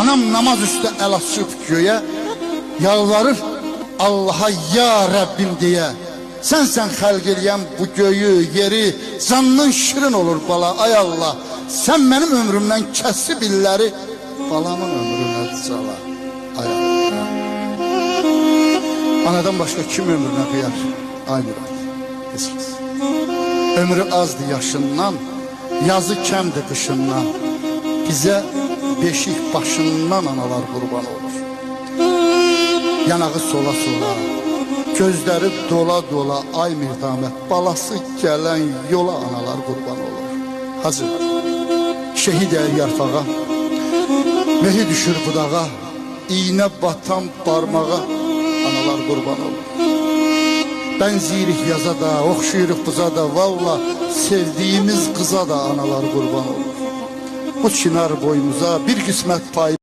Anam namaz üstə əl açıb göyə, yalvarır Allaha ya Rəbbim deyə. Sənsən xəlq eləyən bu göyü, yeri, canının şirin olur bala, ay Allah. Sən mənim ömrümdən kəsib illəri, balamın ömrünə cala, ay Allah. Anadan başqa kim ömrünə qıyar? Ay Murad, heç kəs. Ömrü azdı yaşından, yazı kəmdi qışından. Bizə beşik başından analar qurban olur. Yanağı sola sola, gözləri dola dola, ay Mirdamət, balası gələn yola analar qurban olur. Hacı, şehid əyir yarpağa, mehi düşür budağa, iğnə batan barmağa, analar qurban olur. Benziyirik yaza da, oxşuyuruq buza da, valla sevdiğimiz kıza da analar qurban olur. Bu çınar boyumuza bir qismət pay